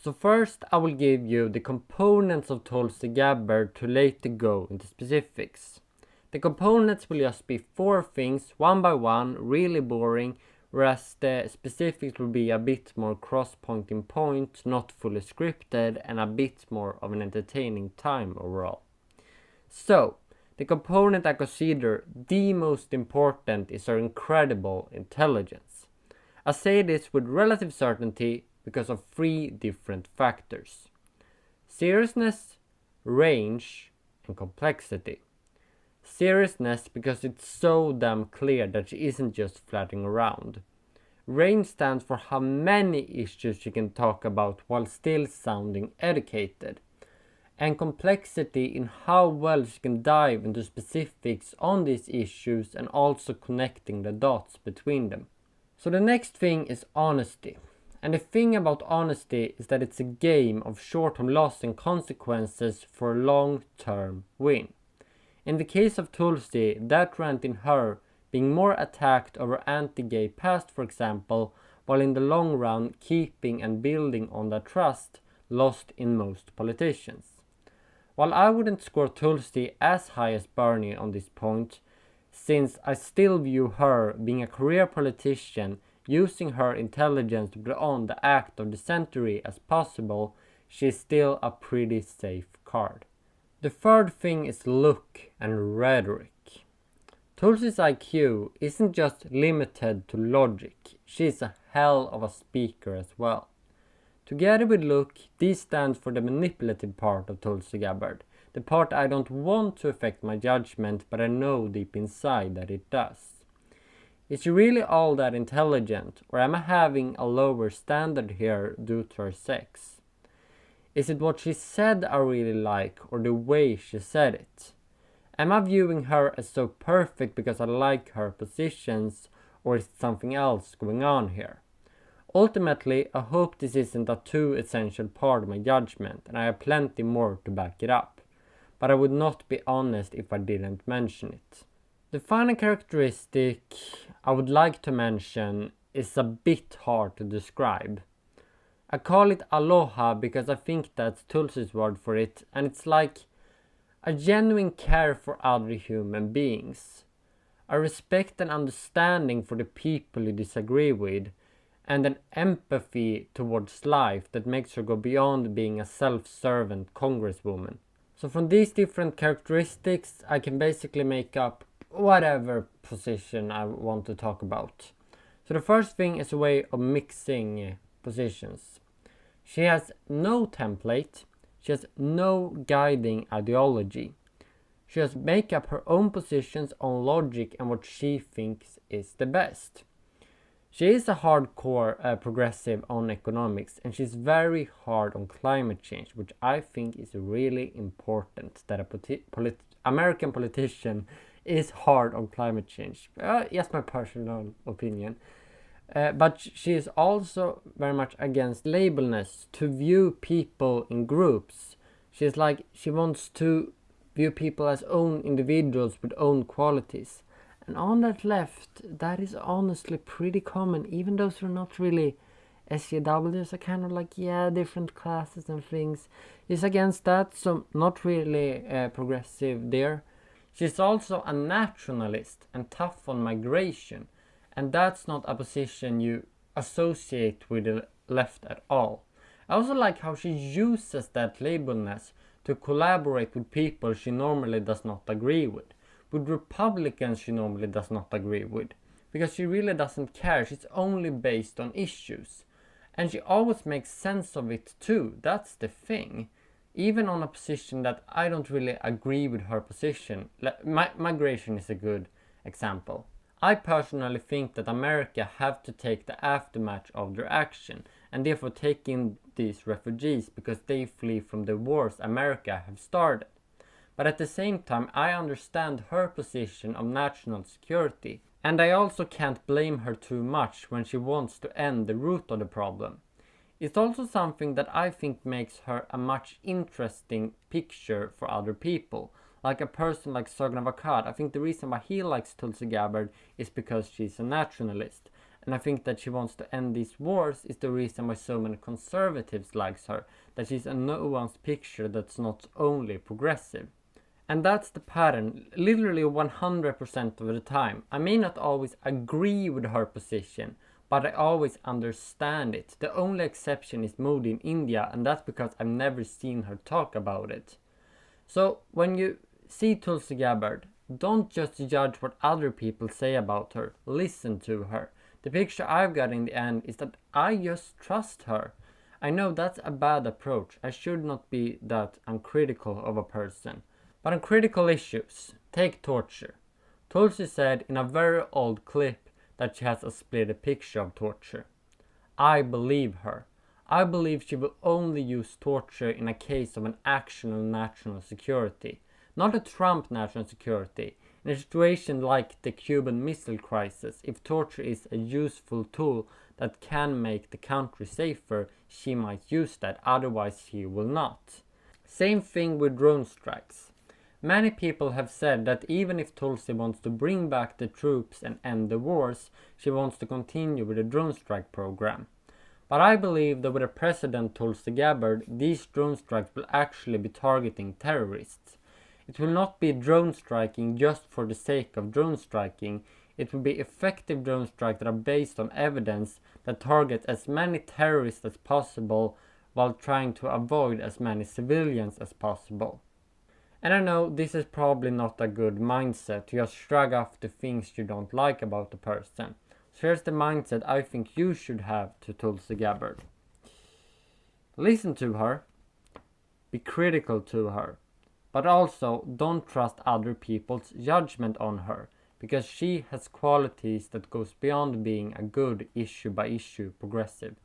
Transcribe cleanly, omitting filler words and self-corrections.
So first I will give you the components of Tulsi Gabbard to later go into specifics. The components will just be 4 things, one by one, really boring, whereas the specifics will be a bit more cross-pointing points, not fully scripted, and a bit more of an entertaining time overall. So, the component I consider the most important is her incredible intelligence. I say this with relative certainty because of 3 different factors: seriousness, range, and complexity. Seriousness because it's so damn clear that she isn't just flatting around. Range stands for how many issues she can talk about while still sounding educated. And complexity in how well she can dive into specifics on these issues and also connecting the dots between them. So the next thing is honesty. And the thing about honesty is that it's a game of short-term loss and consequences for a long-term win. In the case of Tulsi, that rant in her being more attacked over anti-gay past, for example, while in the long run keeping and building on that trust lost in most politicians. While I wouldn't score Tulsi as high as Bernie on this point, since I still view her being a career politician using her intelligence to put on the act of the century as possible, she is still a pretty safe card. The third thing is look and rhetoric. Tulsi's IQ isn't just limited to logic, she's a hell of a speaker as well. Together with look, these stand for the manipulative part of Tulsi Gabbard, the part I don't want to affect my judgment, but I know deep inside that it does. Is she really all that intelligent, or am I having a lower standard here due to her sex? Is it what she said I really like, or the way she said it? Am I viewing her as so perfect because I like her positions, or is it something else going on here? Ultimately, I hope this isn't a too essential part of my judgment, and I have plenty more to back it up. But I would not be honest if I didn't mention it. The final characteristic I would like to mention is a bit hard to describe. I call it Aloha because I think that's Tulsi's word for it, and it's like a genuine care for other human beings, a respect and understanding for the people you disagree with, and an empathy towards life that makes her go beyond being a self-servant congresswoman. So from these different characteristics, I can basically make up whatever position I want to talk about. So the first thing is a way of mixing positions. She has no template, she has no guiding ideology. She has make up her own positions on logic and what she thinks is the best. She is a hardcore progressive on economics, and she's very hard on climate change, which I think is really important that a American politician is hard on climate change. Yes, my personal opinion. But she is also very much against labelness, to view people in groups. She wants to view people as own individuals with own qualities. And on that left, that is honestly pretty common, even those who are not really SJWs are kind of like, yeah, different classes and things. She's against that, so not really progressive there. She's also a nationalist and tough on migration, and that's not a position you associate with the left at all. I also like how she uses that labelness to collaborate with people she normally does not agree with Republicans she normally does not agree with, because she really doesn't care. She's only based on issues, and she always makes sense of it too. That's the thing. Even on a position that I don't really agree with her position, migration is a good example. I personally think that America have to take the aftermath of their action, and therefore take in these refugees because they flee from the wars America have started. But at the same time, I understand her position of national security, and I also can't blame her too much when she wants to end the root of the problem. It's also something that I think makes her a much interesting picture for other people. Like a person like Sargon of Akkad, I think the reason why he likes Tulsi Gabbard is because she's a nationalist. and I think that she wants to end these wars is the reason why so many conservatives likes her, that she's a no one's picture that's not only progressive. And that's the pattern, literally 100% of the time. I may not always agree with her position, but I always understand it. The only exception is Modi in India, and that's because I've never seen her talk about it. So when you see Tulsi Gabbard, don't just judge what other people say about her, listen to her. The picture I've got in the end is that I just trust her. I know that's a bad approach, I should not be that uncritical of a person. But on critical issues, take torture. Tulsi said in a very old clip that she has a split picture of torture. I believe her. I believe she will only use torture in a case of an actual national security, not a Trump national security. In a situation like the Cuban Missile Crisis, if torture is a useful tool that can make the country safer, she might use that, otherwise she will not. Same thing with drone strikes. Many people have said that even if Tulsi wants to bring back the troops and end the wars, she wants to continue with the drone strike program. But I believe that with a President Tulsi Gabbard, these drone strikes will actually be targeting terrorists. It will not be drone striking just for the sake of drone striking. It will be effective drone strikes that are based on evidence that target as many terrorists as possible while trying to avoid as many civilians as possible. And I know this is probably not a good mindset to just shrug off the things you don't like about the person. So here's the mindset I think you should have to Tulsi Gabbard. Listen to her, be critical to her, but also don't trust other people's judgment on her, because she has qualities that goes beyond being a good issue by issue progressive.